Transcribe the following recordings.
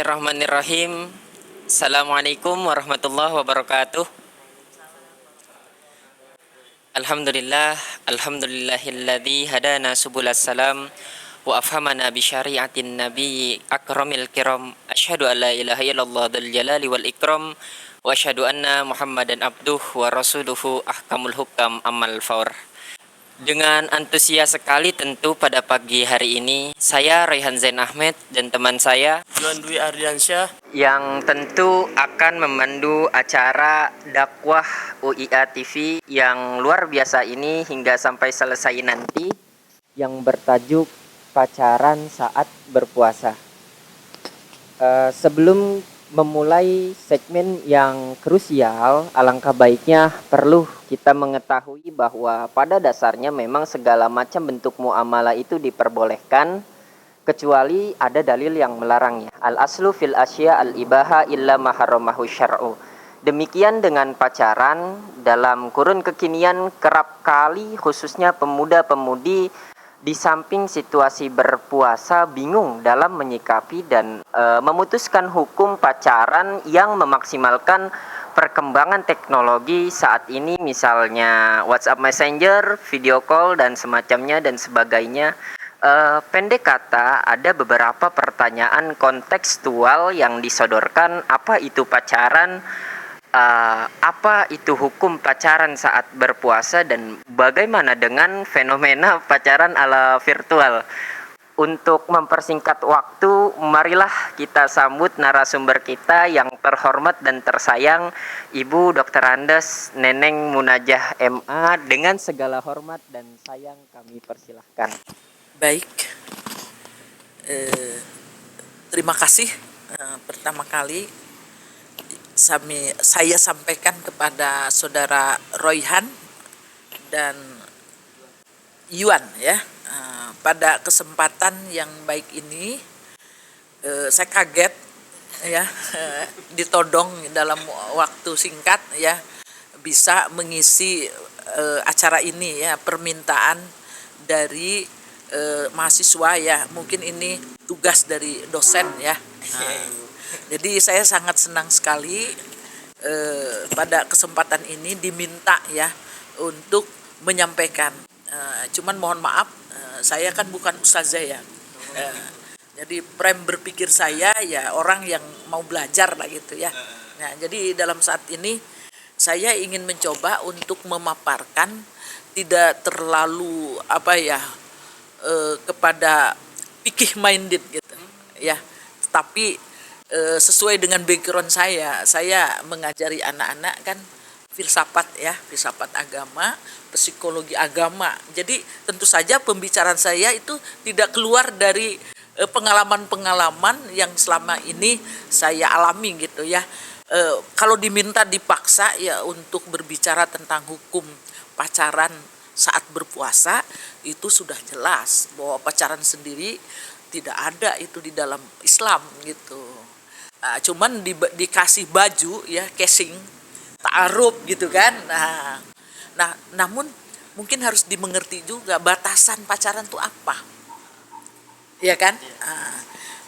Bismillahirrahmanirrahim. Assalamualaikum warahmatullahi wabarakatuh. Alhamdulillah, alhamdulillahilladzi hadana subulas salam wa afhamana bi syari'atin nabi akramil kiram. Asyhadu an la ilaha illallah dzal jalali wal ikram wa asyhadu anna Muhammadan abduhu wa rasuluhu ahkamul hukam amal faur. Dengan antusias sekali tentu pada pagi hari ini saya Raihan Zain Ahmed dan teman saya Juan Dwi Ardiansyah yang tentu akan memandu acara dakwah UIA TV yang luar biasa ini hingga sampai selesai nanti, yang bertajuk pacaran saat berpuasa. Sebelum memulai segmen yang krusial, alangkah baiknya perlu kita mengetahui bahwa pada dasarnya memang segala macam bentuk muamalah itu diperbolehkan kecuali ada dalil yang melarangnya. Al-aslu fil asya al-ibaha illa ma haramahu syar'u. Demikian dengan pacaran, dalam kurun kekinian kerap kali khususnya pemuda-pemudi di samping situasi berpuasa bingung dalam menyikapi dan memutuskan hukum pacaran yang memaksimalkan perkembangan teknologi saat ini, misalnya WhatsApp Messenger, video call dan semacamnya dan sebagainya. Pendek kata, ada beberapa pertanyaan kontekstual yang disodorkan. Apa itu pacaran? Apa itu hukum pacaran saat berpuasa, dan bagaimana dengan fenomena pacaran ala virtual? Untuk mempersingkat waktu, marilah kita sambut narasumber kita yang terhormat dan tersayang, Ibu Dr. Andes Neneng Munajah MA. Dengan segala hormat dan sayang kami persilahkan. Baik, terima kasih. Pertama kali saya sampaikan kepada saudara Royhan dan Yuan ya, pada kesempatan yang baik ini saya kaget ya, ditodong dalam waktu singkat ya bisa mengisi acara ini ya, permintaan dari mahasiswa ya, mungkin ini tugas dari dosen ya. Jadi saya sangat senang sekali pada kesempatan ini diminta ya untuk menyampaikan. Cuman mohon maaf, saya kan bukan ustazah ya. Jadi frame berpikir saya ya orang yang mau belajar lah gitu ya. Nah, jadi dalam saat ini saya ingin mencoba untuk memaparkan tidak terlalu kepada fikih minded gitu ya, tetapi sesuai dengan background saya mengajari anak-anak kan filsafat ya, filsafat agama, psikologi agama. Jadi tentu saja pembicaraan saya itu tidak keluar dari pengalaman-pengalaman yang selama ini saya alami gitu ya. Kalau diminta dipaksa ya untuk berbicara tentang hukum pacaran saat berpuasa, itu sudah jelas bahwa pacaran sendiri tidak ada itu di dalam Islam gitu. Cuman dikasih baju ya, casing, ta'aruf gitu kan. Nah, namun mungkin harus dimengerti juga batasan pacaran itu apa, ya kan?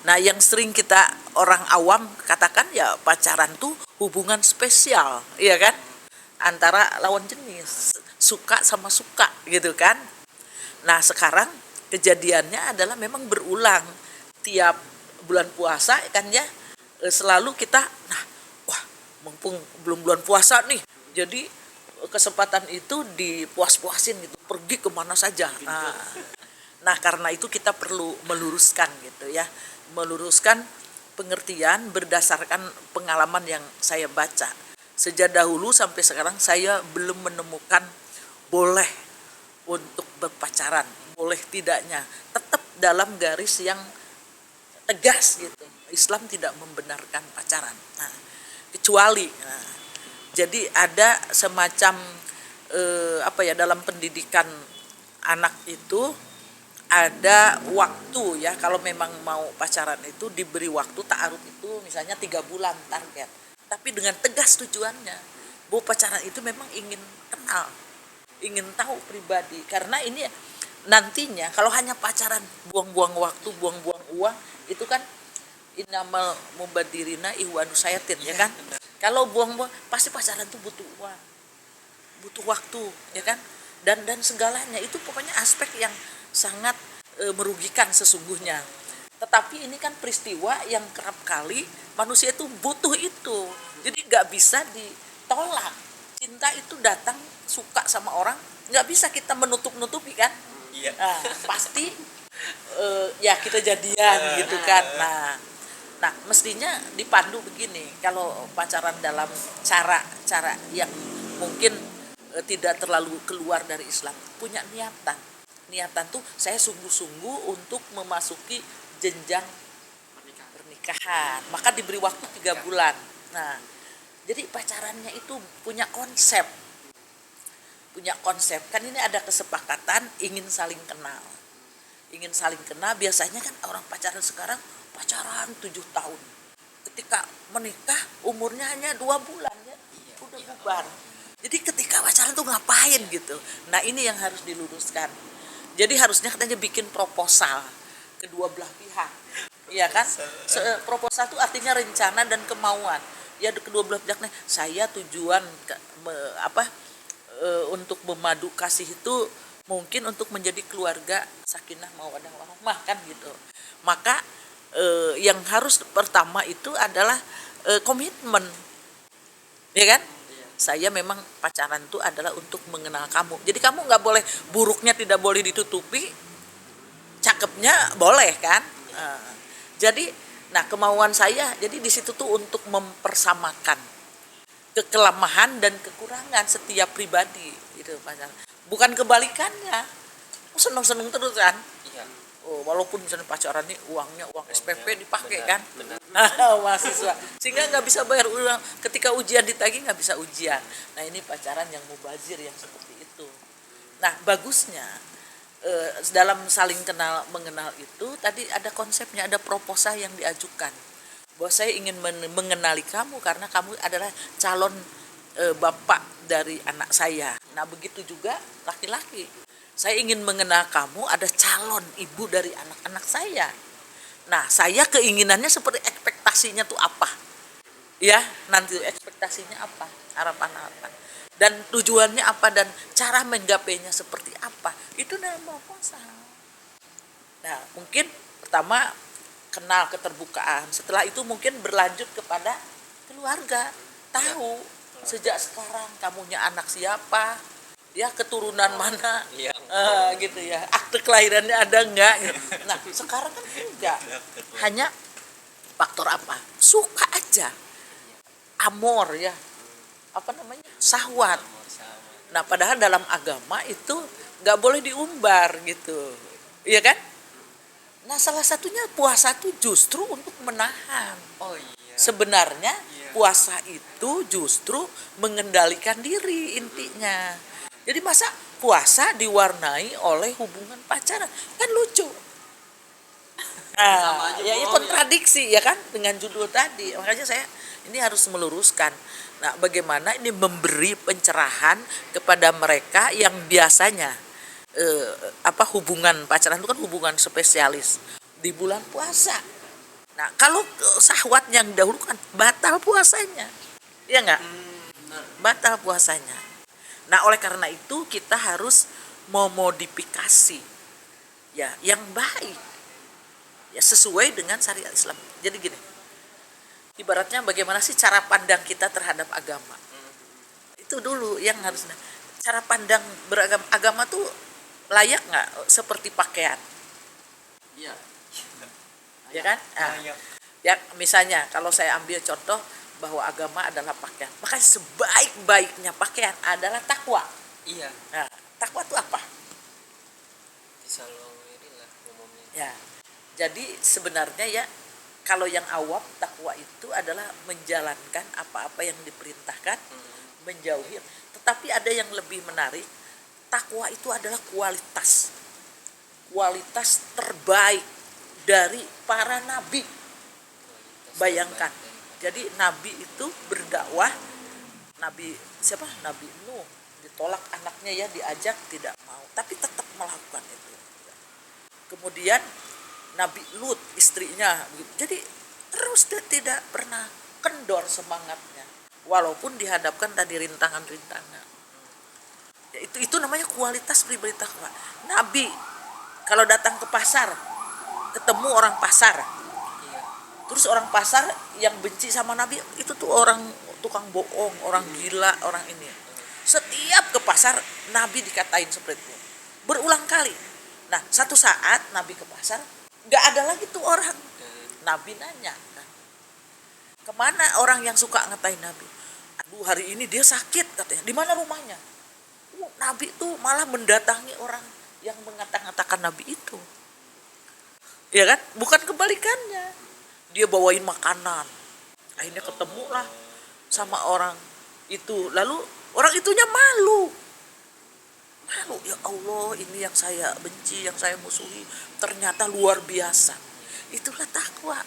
Nah, yang sering kita orang awam katakan ya pacaran tuh hubungan spesial, ya kan? Antara lawan jenis, suka sama suka gitu kan. Nah, sekarang kejadiannya adalah memang berulang tiap bulan puasa kan ya, selalu kita mumpung belum bulan puasa nih, jadi kesempatan itu dipuas-puasin gitu, pergi kemana saja. Nah, karena itu kita perlu meluruskan gitu ya, meluruskan pengertian berdasarkan pengalaman yang saya baca. Sejak dahulu sampai sekarang saya belum menemukan boleh untuk berpacaran, boleh tidaknya, tetap dalam garis yang tegas gitu. Islam tidak membenarkan pacaran. Kecuali, jadi ada semacam dalam pendidikan anak itu ada waktu ya, kalau memang mau pacaran itu diberi waktu ta'aruf itu misalnya 3 bulan target, tapi dengan tegas tujuannya bahwa pacaran itu memang ingin kenal, ingin tahu pribadi, karena ini nantinya kalau hanya pacaran buang-buang waktu, buang-buang uang, itu kan Innamal mubadirina ihwanu sayatin, ya kan? Kalau buang-buang pasti pacaran tuh butuh uang, butuh waktu, ya kan? Dan segalanya itu pokoknya aspek yang sangat merugikan sesungguhnya. Tetapi ini kan peristiwa yang kerap kali manusia itu butuh itu, jadi nggak bisa ditolak. Cinta itu datang, suka sama orang, nggak bisa kita menutup-nutupi kan. Iya. Nah, pasti ya kita jadian gitu kan. Nah mestinya dipandu begini, kalau pacaran dalam cara yang mungkin tidak terlalu keluar dari Islam, punya niatan tuh saya sungguh-sungguh untuk memasuki jenjang pernikahan, maka diberi waktu 3 bulan. Nah jadi pacarannya itu punya konsep kan, ini ada kesepakatan ingin saling kenal. Biasanya kan orang pacaran sekarang pacaran 7 tahun, ketika menikah umurnya hanya 2 bulan ya, udah bubar. Jadi ketika pacaran tuh ngapain gitu. Nah ini yang harus diluruskan. Jadi harusnya katanya bikin proposal kedua belah pihak, iya kan? Proposal itu artinya rencana dan kemauan. Ya kedua belah pihak nih, saya tujuan untuk memadu kasih itu mungkin untuk menjadi keluarga sakinah mawaddah warahmah kan gitu. Maka yang harus pertama itu adalah komitmen, ya kan? Saya memang pacaran itu adalah untuk mengenal kamu. Jadi kamu nggak boleh, buruknya tidak boleh ditutupi, cakepnya boleh kan? Jadi, nah kemauan saya, jadi di situ tuh untuk mempersamakan kekelemahan dan kekurangan setiap pribadi, gitu pacaran. Bukan kebalikannya, seneng-seneng terus kan? Iya. Oh, walaupun misalnya pacaran nih uangnya uang SPP dipakai benar, kan, benar. mahasiswa, sehingga nggak bisa bayar uang, ketika ujian ditagih nggak bisa ujian. Nah ini pacaran yang mubazir yang seperti itu. Nah bagusnya dalam saling mengenal itu tadi ada konsepnya, ada proposal yang diajukan bahwa saya ingin mengenali kamu karena kamu adalah calon bapak dari anak saya. Nah begitu juga laki-laki, saya ingin mengenal kamu ada calon ibu dari anak-anak saya. Nah saya keinginannya seperti ekspektasinya tuh apa, ya nanti ekspektasinya apa, harapan-harapan dan tujuannya apa dan cara menggapainya seperti apa, itu dalam proposal. Nah mungkin pertama kenal keterbukaan, setelah itu mungkin berlanjut kepada keluarga, tahu sejak sekarang kamunya anak siapa, ya keturunan mana, Iya. gitu ya, akte kelahirannya ada enggak gitu. Nah sekarang kan enggak, hanya faktor apa, suka aja, amor ya, syahwat. Nah padahal dalam agama itu nggak boleh diumbar gitu, iya kan? Nah salah satunya puasa itu justru untuk menahan. Oh iya. Sebenarnya Iya. puasa itu justru mengendalikan diri intinya. Jadi masa puasa diwarnai oleh hubungan pacaran, kan lucu. Sama aja Ya ini bohong, kontradiksi ya kan dengan judul tadi. Makanya saya ini harus meluruskan. Nah, bagaimana ini memberi pencerahan kepada mereka yang biasanya hubungan pacaran itu kan hubungan spesialis di bulan puasa. Nah, kalau syahwat yang dahulu kan batal puasanya. Iya enggak? Batal puasanya. Nah, oleh karena itu kita harus memodifikasi ya yang baik. Ya sesuai dengan syariat Islam. Jadi gini. Ibaratnya bagaimana sih cara pandang kita terhadap agama? Itu dulu yang harus, cara pandang agama tuh layak nggak seperti pakaian? Iya. Ya kan? Nah, ya misalnya kalau saya ambil contoh bahwa agama adalah pakaian, maka sebaik-baiknya pakaian adalah takwa. Iya. Nah, takwa itu apa? Bisa lo inilah umumnya. Ya, jadi sebenarnya ya kalau yang awam takwa itu adalah menjalankan apa-apa yang diperintahkan, menjauhi. Tetapi ada yang lebih menarik, takwa itu adalah kualitas terbaik dari para nabi. Bayangkan, jadi nabi itu berdakwah, Nabi Nuh ditolak anaknya ya, diajak tidak mau, tapi tetap melakukan itu. Kemudian Nabi Lut istrinya, jadi terus dia tidak pernah kendor semangatnya walaupun dihadapkan tadi rintangan-rintangan. Ya, itu namanya kualitas pribadi takwa. Nabi kalau datang ke pasar ketemu orang pasar, Iya. terus orang pasar yang benci sama Nabi itu tuh orang tukang bohong, orang gila, orang ini. Setiap ke pasar Nabi dikatain seperti itu berulang kali. Nah satu saat Nabi ke pasar nggak ada lagi tuh orang. Nabi nanya kan, kemana orang yang suka ngatain Nabi? Aduh hari ini dia sakit katanya. Di mana rumahnya? Nabi tuh malah mendatangi orang yang mengata-ngatakan Nabi itu. Ya kan? Bukan kebalikannya. Dia bawain makanan. Akhirnya ketemulah sama orang itu. Lalu orang itunya malu. Malu, ya Allah, ini yang saya benci, yang saya musuhi ternyata luar biasa. Itulah takwa.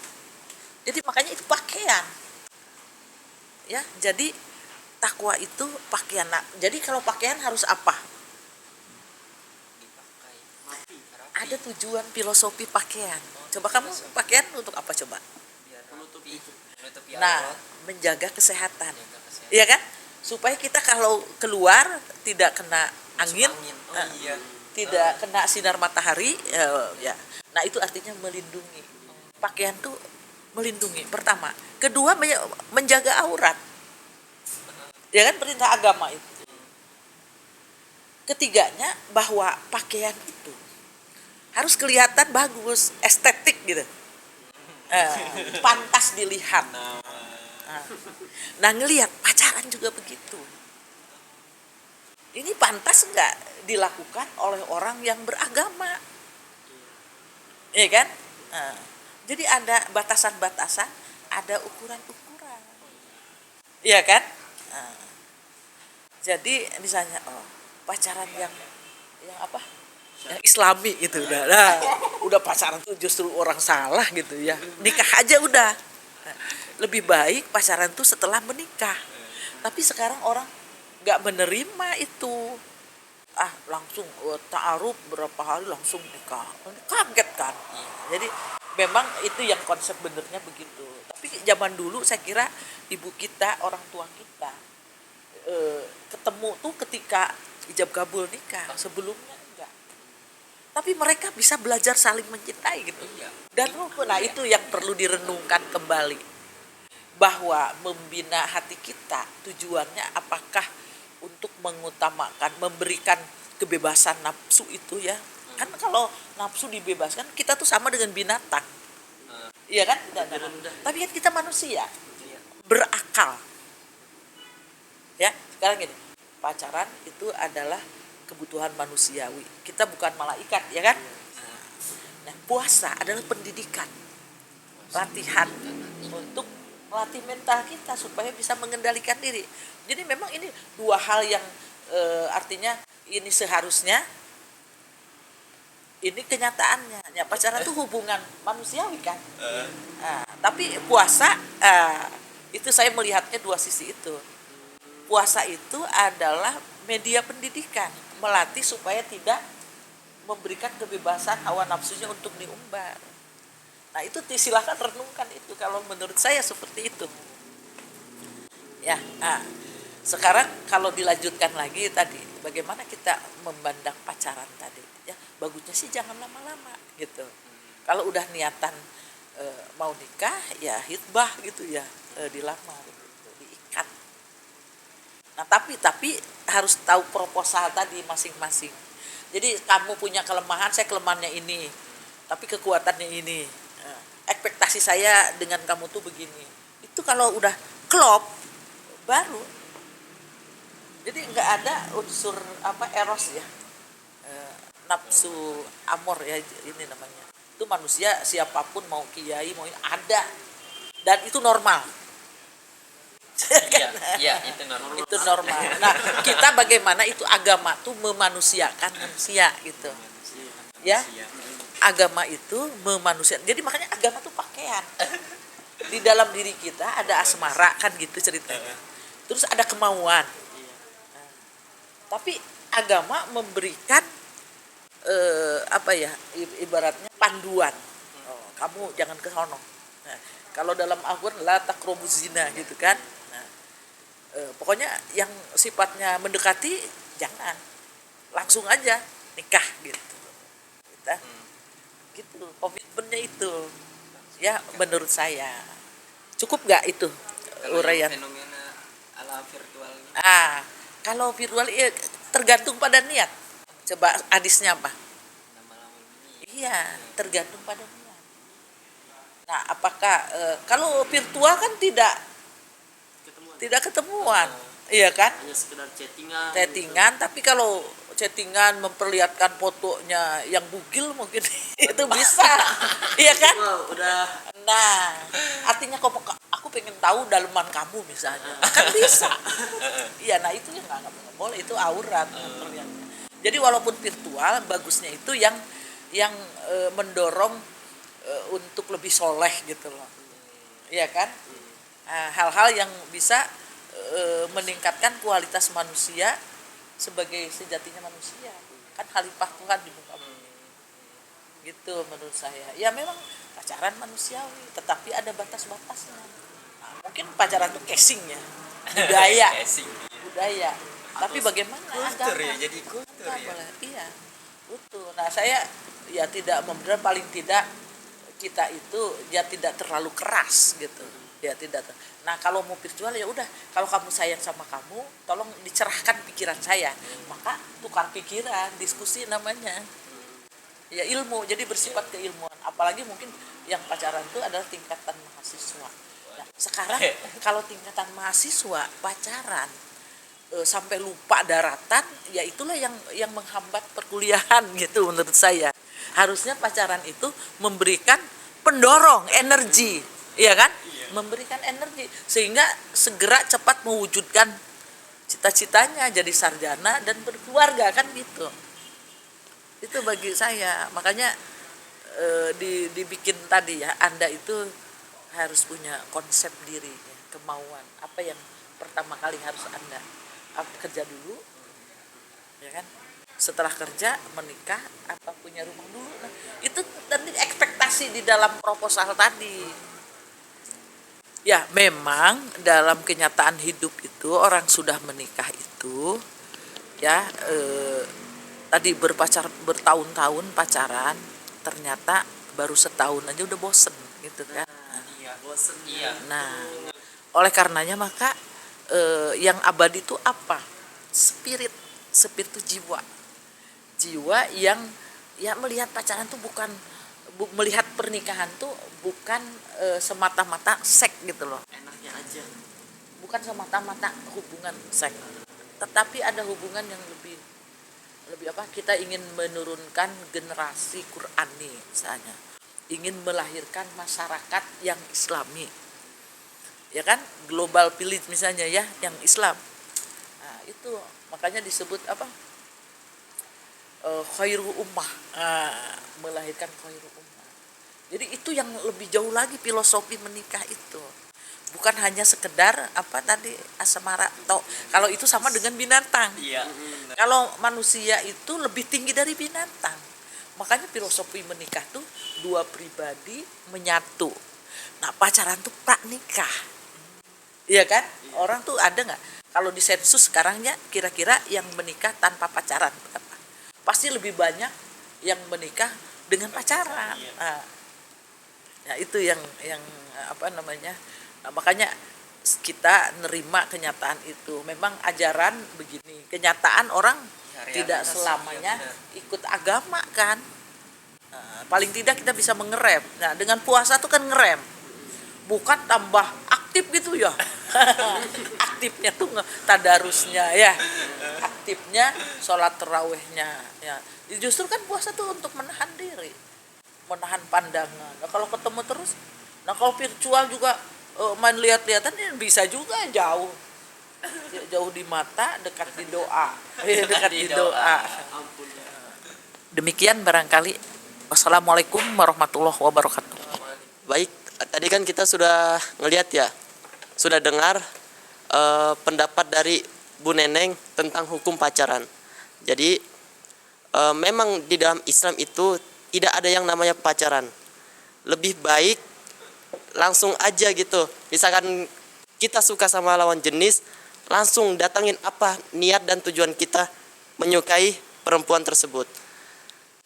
Jadi makanya itu pakaian. Ya, jadi takwa itu pakaian. Nah, jadi kalau pakaian harus apa? Dipakai. Ada tujuan filosofi pakaian. Coba kamu pakaian untuk apa coba? Biar menutupi Nah, aurat, menjaga kesehatan. jaga kesehatan. Iya kan? Supaya kita kalau keluar tidak kena angin, Masuk angin. Oh iya. tidak kena sinar matahari, ya. Nah, itu artinya melindungi. Pakaian tuh melindungi. Pertama, kedua menjaga aurat. Ya kan perintah agama itu. Ketiganya bahwa pakaian itu harus kelihatan bagus, estetik gitu. Pantas dilihat. Nah, ngelihat pacaran juga begitu. Ini pantas nggak dilakukan oleh orang yang beragama, ya kan? Nah, jadi ada batasan-batasan, ada ukuran-ukuran, ya kan? Nah, jadi misalnya pacaran yang apa? Yang Islami gitu udah. Nah, udah pacaran tuh justru orang salah gitu ya. Nikah aja udah. Nah, lebih baik pacaran tuh setelah menikah. Tapi sekarang orang nggak menerima itu. Langsung ta'aruf berapa hari langsung nikah. Kaget kan. Jadi memang itu yang konsep benernya begitu. Tapi zaman dulu saya kira ibu kita, orang tua kita ketemu tuh ketika ijab kabul nikah, sebelumnya enggak. Tapi mereka bisa belajar saling mencintai gitu. Dan nah itu yang perlu direnungkan kembali. Bahwa membina hati kita tujuannya apakah untuk mengutamakan, memberikan kebebasan nafsu itu ya. Kan kalau nafsu dibebaskan kita tuh sama dengan binatang. Iya kan? Tapi kan kita manusia. Berakal. Ya, sekarang gini, pacaran itu adalah kebutuhan manusiawi. Kita bukan malaikat, ya kan? Nah, puasa adalah pendidikan, latihan untuk melatih mental kita supaya bisa mengendalikan diri. Jadi memang ini dua hal yang artinya ini seharusnya, ini kenyataannya. Ya, pacaran itu hubungan manusiawi kan. Tapi puasa itu saya melihatnya dua sisi itu. Puasa itu adalah media pendidikan, melatih supaya tidak memberikan kebebasan hawa nafsunya untuk diumbar. Nah itu silakan renungkan itu, kalau menurut saya seperti itu. Ya, sekarang kalau dilanjutkan lagi tadi, bagaimana kita memandang pacaran tadi? Ya, bagusnya sih jangan lama-lama gitu. Kalau udah niatan mau nikah, ya hitbah gitu ya, dilamar, gitu, diikat. Nah tapi harus tahu proposal tadi masing-masing. Jadi kamu punya kelemahan, saya kelemahannya ini, tapi kekuatannya ini. Ekspektasi saya dengan kamu tuh begini. Itu kalau udah klop baru. Jadi nggak ada unsur eros ya, nafsu amor ya ini namanya. Itu manusia siapapun mau kiai mau ada, dan itu normal. Iya, itu normal. Itu normal. Nah, kita bagaimana itu agama tuh memanusiakan manusia gitu. Ya. Agama itu memanusiakan. Jadi makanya agama tuh pakaian. Di dalam diri kita ada asmara kan gitu ceritanya. Terus ada kemauan. Nah, tapi agama memberikan ibaratnya panduan. Kamu jangan ke sono. Nah, Kalau dalam Al-Quran la taqrabuz zina gitu kan. Nah, pokoknya yang sifatnya mendekati jangan, langsung aja nikah gitu. Kita gitu komitmennya itu ya menurut saya. Cukup nggak itu Kalau uraian? yang fenomena ala virtual ini, Kalau virtual ya tergantung pada niat. Coba hadisnya apa? lama-lama ini Iya, tergantung pada niat. Nah, apakah kalau virtual kan tidak ketemuan, iya kan? hanya sekedar chattingan Chattingan, tapi kalau chattingan memperlihatkan fotonya yang bugil mungkin itu bisa, iya kan? gitu. Udah Nah, artinya aku pengen tahu daleman kamu misalnya, kan bisa. Iya, nah itu yang nggak boleh, itu aurat terlihatnya. Jadi walaupun virtual, bagusnya itu yang mendorong untuk lebih soleh gitu loh, iya kan? Nah, hal-hal yang bisa meningkatkan kualitas manusia sebagai sejatinya manusia, kan khalifah Tuhan di muka bumi. Gitu menurut saya. Ya memang pacaran manusiawi, tetapi ada batas-batasnya. Nah, mungkin pacaran itu casing ya, budaya, casing. budaya. Tapi bagaimana Kultur agama? ya, jadi kultur Nggak ya. boleh. Iya, betul. Nah saya ya tidak memberi, paling tidak kita itu ya tidak terlalu keras gitu. Ya tidak. Nah kalau mau virtual ya udah, kalau kamu sayang sama kamu, tolong dicerahkan pikiran saya. Maka tukar pikiran, diskusi namanya. Ya ilmu, jadi bersifat keilmuan. Apalagi mungkin yang pacaran itu adalah tingkatan mahasiswa. Nah, sekarang kalau tingkatan mahasiswa pacaran sampai lupa daratan, ya itulah yang menghambat perkuliahan gitu menurut saya. Harusnya pacaran itu memberikan pendorong energi, iya kan? Memberikan energi sehingga segera cepat mewujudkan cita-citanya jadi sarjana dan berkeluarga kan gitu. Itu bagi saya, makanya dibikin tadi ya, Anda itu harus punya konsep diri, ya, kemauan apa yang pertama kali harus Anda kerja dulu, ya kan? Setelah kerja menikah apa punya rumah dulu. Nah, itu tadi ekspektasi di dalam proposal tadi. Ya memang dalam kenyataan hidup itu orang sudah menikah itu ya tadi bertahun-tahun pacaran, ternyata baru setahun aja udah bosen gitu kan. Iya, bosen. Iya. Nah, oleh karenanya maka yang abadi itu apa? Spirit itu jiwa yang ya melihat pacaran tuh bukan melihat pernikahan tuh bukan semata-mata seks gitu loh, enaknya aja. bukan semata-mata hubungan seks, tetapi ada hubungan yang lebih apa, kita ingin menurunkan generasi Qurani misalnya, ingin melahirkan masyarakat yang islami, ya kan, global village misalnya ya, yang Islam. Nah, itu makanya disebut apa, khairu ummah, melahirkan khairu ummah. Jadi itu yang lebih jauh lagi filosofi menikah itu, bukan hanya sekedar apa tadi asmara atau kalau itu sama dengan binatang. Iya. Kalau manusia itu lebih tinggi dari binatang. Makanya filosofi menikah tuh dua pribadi menyatu. Nah pacaran tuh pranikah, iya kan? Orang tuh ada nggak? Kalau di sensus sekarangnya kira-kira yang menikah tanpa pacaran berapa? Pasti lebih banyak yang menikah dengan pacaran. Nah itu yang apa namanya? Nah, makanya kita nerima kenyataan itu. Memang ajaran begini, kenyataan orang tidak selamanya ikut agama kan. Nah, paling tidak kita bisa mengerem. Nah dengan puasa tuh kan ngerem, bukan tambah aktif gitu ya. Aktifnya tuh tadarusnya ya, aktifnya sholat tarawihnya ya. Justru kan puasa tuh untuk menahan diri, menahan pandangan. Nah, kalau ketemu terus, nah kalau virtual juga main lihat-lihatan ya bisa juga jauh di mata, dekat di doa, dekat di doa. Demikian barangkali. Wassalamualaikum warahmatullahi wabarakatuh. Baik, tadi kan kita sudah ngelihat ya, sudah dengar pendapat dari Bu Neneng tentang hukum pacaran. Jadi memang di dalam Islam itu tidak ada yang namanya pacaran. Lebih baik langsung aja gitu. Misalkan kita suka sama lawan jenis, langsung datangin apa niat dan tujuan kita menyukai perempuan tersebut.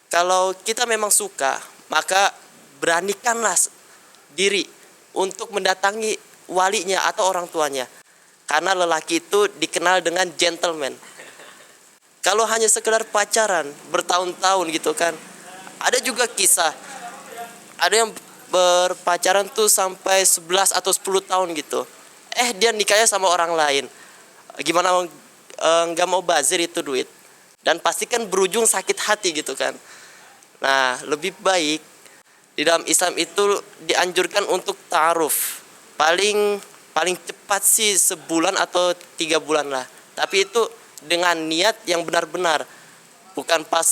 Kalau kita memang suka, maka beranikanlah diri untuk mendatangi walinya atau orang tuanya. Karena lelaki itu dikenal dengan gentleman. Kalau hanya sekedar pacaran bertahun-tahun gitu kan, ada juga kisah, ada yang berpacaran tuh sampai 11 atau 10 tahun gitu. Dia nikahnya sama orang lain. Gimana nggak mau bazir itu duit. Dan pasti kan berujung sakit hati gitu kan. Nah, lebih baik di dalam Islam itu dianjurkan untuk ta'aruf. Paling cepat sih sebulan atau 3 bulan lah. Tapi itu dengan niat yang benar-benar. Bukan pas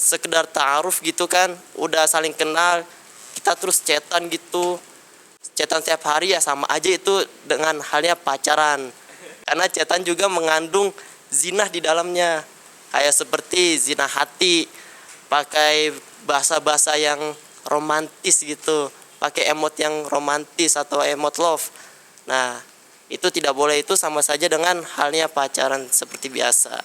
sekedar ta'aruf gitu kan, udah saling kenal, kita terus chatan gitu. Chatan setiap hari ya sama aja itu dengan halnya pacaran. Karena chatan juga mengandung zina di dalamnya. Kayak seperti zina hati, pakai bahasa-bahasa yang romantis gitu, pakai emot yang romantis atau emot love. Nah, itu tidak boleh, itu sama saja dengan halnya pacaran seperti biasa.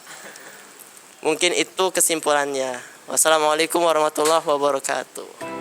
Mungkin itu kesimpulannya. Wassalamualaikum warahmatullahi wabarakatuh.